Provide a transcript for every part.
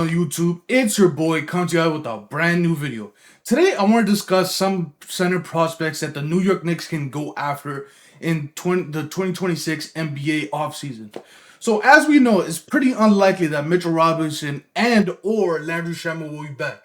On YouTube, it's your boy coming to you out with a brand new video. Today I want to discuss some center prospects that the New York Knicks can go after in the 2026 NBA offseason. So as we know, it's pretty unlikely that Mitchell Robinson and or Landry Shamet will be back.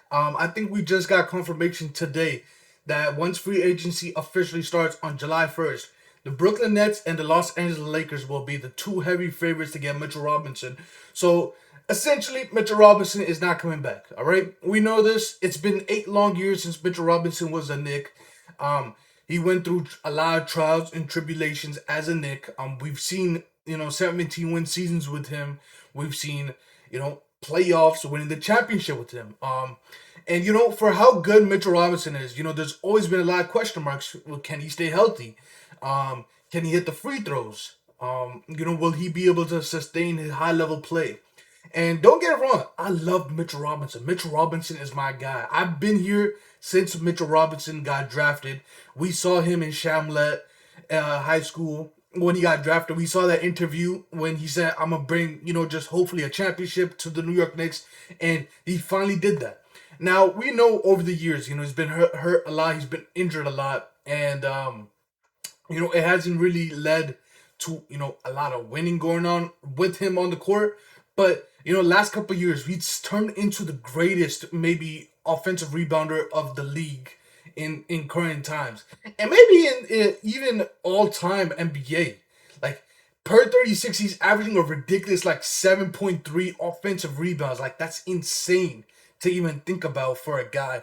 I think we just got confirmation today that once free agency officially starts on July 1st, the Brooklyn Nets and the Los Angeles Lakers will be the two heavy favorites to get Mitchell Robinson. So essentially, Mitchell Robinson is not coming back. All right, we know this. It's been 8 long years since Mitchell Robinson was a Knick. He went through a lot of trials and tribulations as a Knick. We've seen 17 win seasons with him. We've seen playoffs, winning the championship with him. And for how good Mitchell Robinson is, there's always been a lot of question marks. Well, can he stay healthy? Can he hit the free throws? Will he be able to sustain his high level play? And don't get it wrong, I love Mitchell Robinson. Mitchell Robinson is my guy. I've been here since Mitchell Robinson got drafted. We saw him in Chalmette High School when he got drafted. We saw that interview when he said, I'm going to bring, just hopefully a championship to the New York Knicks. And he finally did that. Now, we know over the years, he's been hurt a lot. He's been injured a lot. And, it hasn't really led to, a lot of winning going on with him on the court. But, last couple of years, he's turned into the greatest, maybe, offensive rebounder of the league in current times. And maybe in even all-time NBA. Like, per 36, he's averaging a ridiculous, 7.3 offensive rebounds. Like, that's insane to even think about for a guy.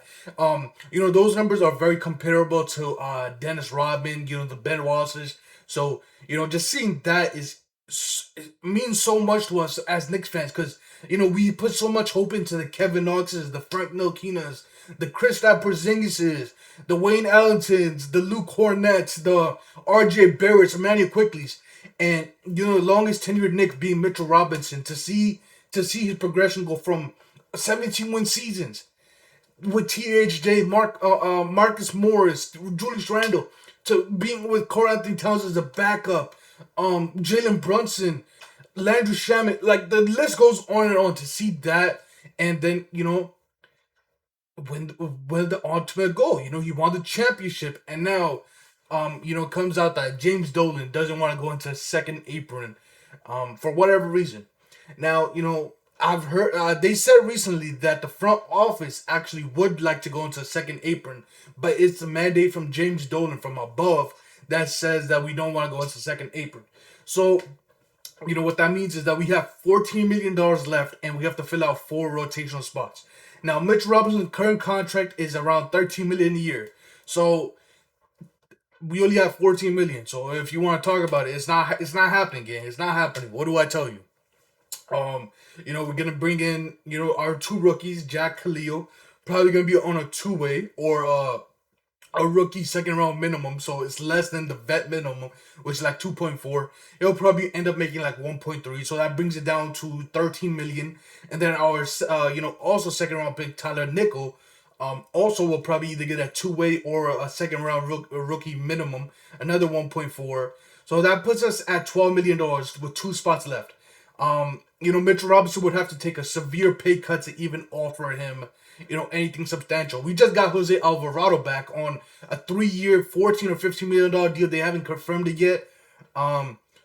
Those numbers are very comparable to Dennis Rodman, the Ben Wallaces. So, just seeing that it means so much to us as Knicks fans because, we put so much hope into the Kevin Knoxes, the Frank Ntilikina's, the Kristaps Porzingises, the Wayne Ellingtons, the Luke Hornets, the RJ Barretts, Emmanuel Quickleys. And, the longest tenured Knick being Mitchell Robinson, to see his progression go from 17 win seasons with THJ, Marcus Morris, Julius Randle, to being with Karl Anthony Towns as a backup, Jalen Brunson, Landry Shamet, like the list goes on and on. To see that, and then when the ultimate goal, he won the championship, and now, it comes out that James Dolan doesn't want to go into second apron, for whatever reason. Now, I've heard they said recently that the front office actually would like to go into second apron, but it's a mandate from James Dolan from above that says that we don't want to go into second apron. So, what that means is that we have $14 million left and we have to fill out 4 rotational spots. Now, Mitch Robinson's current contract is around $13 million a year. So, we only have $14 million. So, if you want to talk about it, it's not happening, gang. It's not happening. What do I tell you? We're gonna bring in, our 2 rookies, Jack Khalil, probably gonna be on a 2-way or a rookie second round minimum, so it's less than the vet minimum, which is like 2.4. He'll probably end up making like 1.3, so that brings it down to 13 million. And then our also second round pick Tyler Nickel, also will probably either get a 2-way or a second round rookie minimum, another 1.4. So that puts us at $12 million with 2 spots left. Mitchell Robinson would have to take a severe pay cut to even offer him, anything substantial. We just got Jose Alvarado back on a 3-year, $14 or $15 million deal. They haven't confirmed it yet.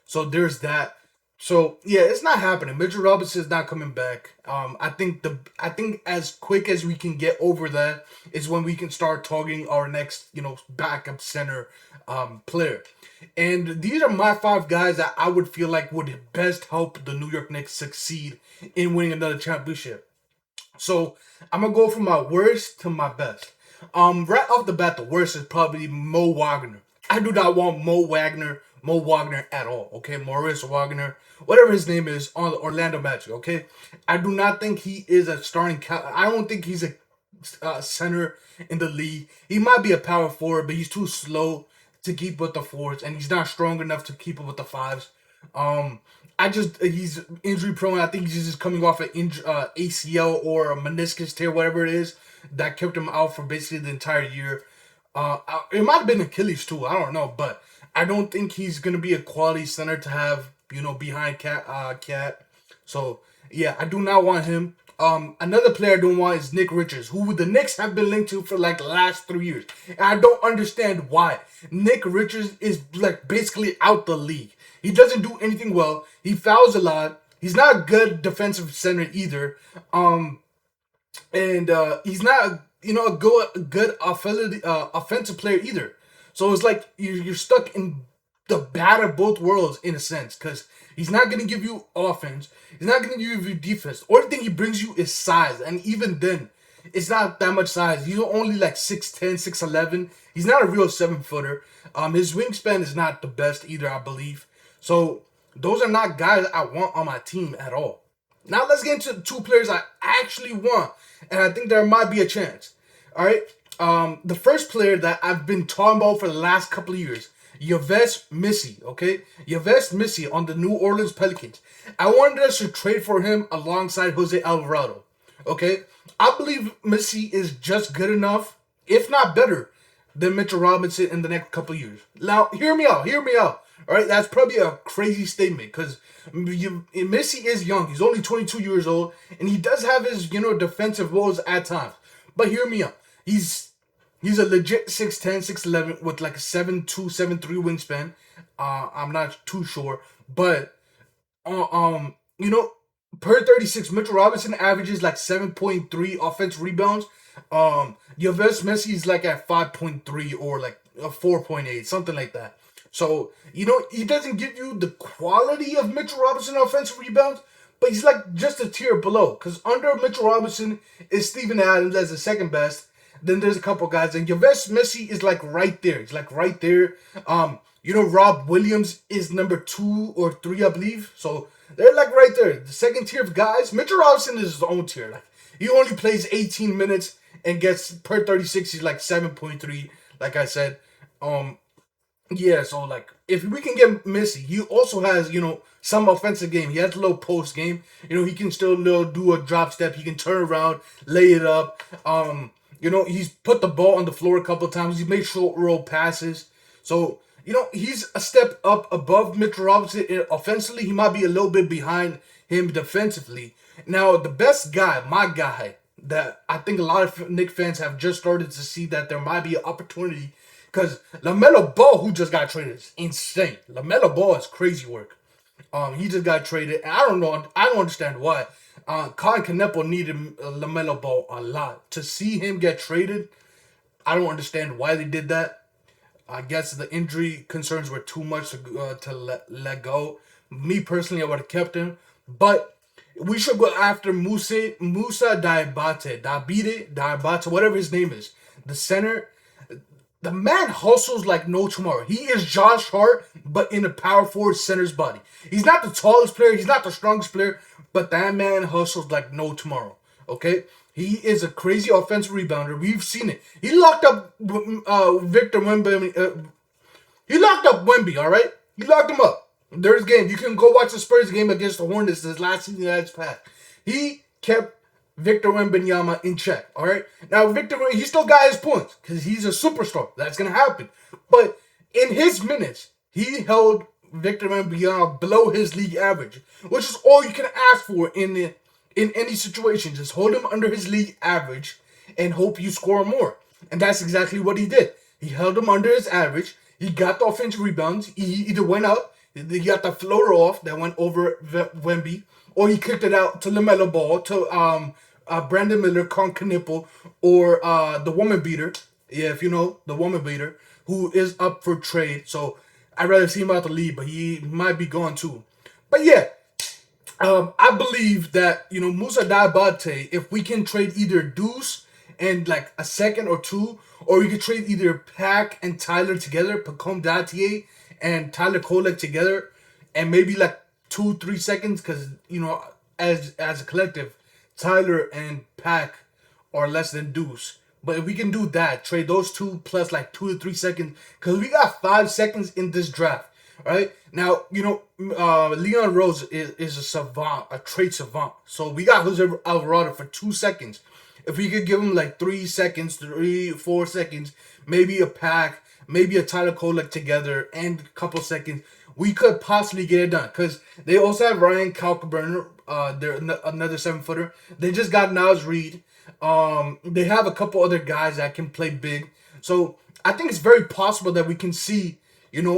So there's that. So yeah, it's not happening. Mitchell Robinson is not coming back. I think as quick as we can get over that is when we can start targeting our next, backup center player. And these are my 5 guys that I would feel like would best help the New York Knicks succeed in winning another championship. So I'm gonna go from my worst to my best. Right off the bat, the worst is probably Mo Wagner. I do not want Mo Wagner at all. Okay, Maurice Wagner, whatever his name is, on the Orlando Magic. Okay, I do not think he is a starting. I don't think he's a center in the league. He might be a power forward, but he's too slow to keep with the fours, and he's not strong enough to keep up with the fives. He's injury prone. I think he's just coming off an ACL or a meniscus tear, whatever it is, that kept him out for basically the entire year. It might have been Achilles too. I don't know, but I don't think he's gonna be a quality center to have, behind Cat. So yeah, I do not want him. Another player I don't want is Nick Richards, who the Knicks have been linked to for like the last 3 years. And I don't understand why. Nick Richards is like basically out the league. He doesn't do anything well. He fouls a lot. He's not a good defensive center either. And he's not a good offensive player either. So it's like you're stuck in the bad of both worlds in a sense, because he's not going to give you offense. He's not going to give you defense. The only thing he brings you is size, and even then, it's not that much size. He's only like 6'10", 6'11". He's not a real 7-footer. His wingspan is not the best either, I believe. So those are not guys I want on my team at all. Now let's get into the two players I actually want, and I think there might be a chance. All right. The first player that I've been talking about for the last couple of years, Yves Missy, okay? Yves Missy on the New Orleans Pelicans. I wanted us to trade for him alongside Jose Alvarado, okay? I believe Missy is just good enough, if not better, than Mitchell Robinson in the next couple of years. Now, hear me out. All right, that's probably a crazy statement because Missy is young. He's only 22 years old, and he does have his, defensive woes at times. But hear me out. He's a legit 6'10", 6'11", with like a 7'2", 7'3" wingspan. I'm not too sure, but per 36, Mitchell Robinson averages like 7.3 offensive rebounds. Yves Missy is like at 5.3 or like a 4.8, something like that. So, he doesn't give you the quality of Mitchell Robinson offensive rebounds, but he's like just a tier below. Because under Mitchell Robinson is Steven Adams as the second best. Then there's a couple guys, and Yves Missy is like right there. He's like right there. Rob Williams is number 2 or 3, I believe. So they're like right there. The second tier of guys. Mitchell Robinson is his own tier. Like he only plays 18 minutes and gets per 36. He's like 7.3. Like I said. Yeah, so like if we can get Missy, he also has, some offensive game. He has a little post game. He can still do a drop step. He can turn around, lay it up. He's put the ball on the floor a couple of times. He's made short roll passes. So, he's a step up above Mitchell Robinson. Offensively, he might be a little bit behind him defensively. Now, the best guy, my guy, that I think a lot of Knicks fans have just started to see that there might be an opportunity. Because LaMelo Ball, who just got traded, is insane. LaMelo Ball is crazy work. He just got traded. And I don't understand why. Colin Kneppel needed LaMelo Ball a lot. To see him get traded, I don't understand why they did that. I guess the injury concerns were too much to let go. Me personally, I would have kept him. But we should go after Moussa Diabate, whatever his name is. The center. The man hustles like no tomorrow. He is Josh Hart, but in a power forward center's body. He's not the tallest player. He's not the strongest player, but that man hustles like no tomorrow. Okay? He is a crazy offensive rebounder. We've seen it. He locked up Victor Wembanyama. He locked up Wemby, all right? He locked him up. There's game. You can go watch the Spurs game against the Hornets this last season that's passed. He kept Victor Wembanyama in check, all right? Now, he still got his points because he's a superstar. That's going to happen. But in his minutes, he held Victor Wembanyama below his league average, which is all you can ask for in any situation. Just hold him under his league average and hope you score more. And that's exactly what he did. He held him under his average. He got the offensive rebounds. He either went up, he got the floater off that went over Wemby, or he kicked it out to LaMelo Ball, to Brandon Miller, Colin Kneppel, or the woman beater. Yeah, if you know, the woman beater, who is up for trade. So I'd rather see him out the league, but he might be gone too. But yeah, I believe that, Moussa Diabate, if we can trade either Deuce and like a second or two, or we could trade either Pack and Tyler together, Pacome Datier and Tyler Kolek together, and maybe like 2-3 seconds, because, as a collective, Tyler and Pack are less than Deuce. But if we can do that, trade those two plus like 2 to 3 seconds, because we got 5 seconds in this draft, right? Now, Leon Rose is a savant, a trade savant. So we got Jose Alvarado for 2 seconds. If we could give him like 3 seconds, 4 seconds, maybe a Pack, maybe a Tyler Kolek together, and a couple seconds, we could possibly get it done. Because they also have Ryan Kalkbrenner, they're another 7 footer. They just got Nas Reed. They have a couple other guys that can play big. So I think it's very possible that we can see, Musa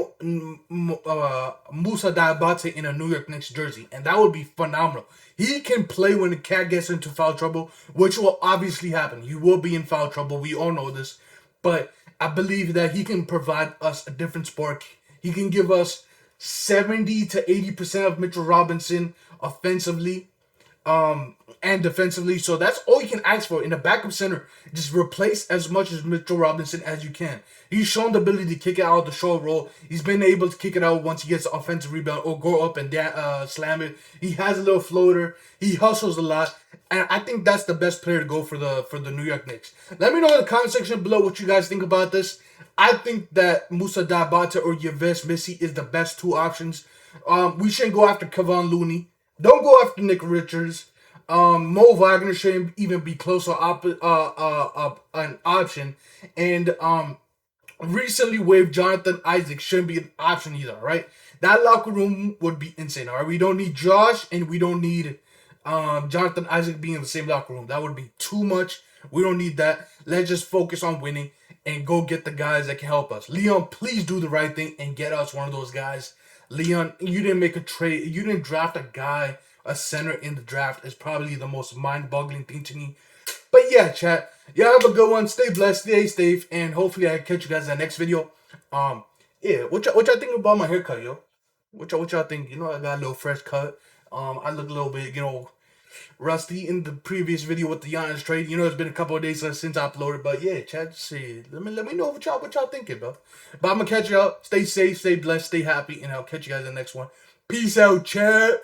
Diabate in a New York Knicks jersey, and that would be phenomenal. He can play when the cat gets into foul trouble, which will obviously happen. He will be in foul trouble. We all know this, but I believe that he can provide us a different spark. He can give us 70 to 80% of Mitchell Robinson offensively, and defensively. So that's all you can ask for in a backup center. Just replace as much as Mitchell Robinson as you can. He's shown the ability to kick it out of the short roll. He's been able to kick it out once he gets an offensive rebound or go up and slam it. He has a little floater. He hustles a lot. And I think that's the best player to go for the New York Knicks. Let me know in the comment section below what you guys think about this. I think that Musa Diabate or Yves Missy is the best two options. We shouldn't go after Kevon Looney. Don't go after Nick Richards. Mo Wagner shouldn't even be close to an option. And recently waived Jonathan Isaac shouldn't be an option either, right? That locker room would be insane, all right? We don't need Josh, and we don't need Jonathan Isaac being in the same locker room. That would be too much. We don't need that. Let's just focus on winning and go get the guys that can help us. Leon, please do the right thing and get us one of those guys. Leon, you didn't make a trade. You didn't draft a guy, a center in the draft. Is probably the most mind-boggling thing to me. But yeah, chat. Y'all have a good one. Stay blessed, stay safe, and hopefully I catch you guys in the next video. Yeah, what y'all think about my haircut, yo? What y'all think? I got a little fresh cut. I look a little bit, rusty in the previous video with the Giannis trade. It's been a couple of days since I uploaded, but yeah, chat. See, let me know what y'all thinking, bro. But I'm gonna catch y'all. Stay safe, stay blessed, stay happy, and I'll catch you guys in the next one. Peace out, chat.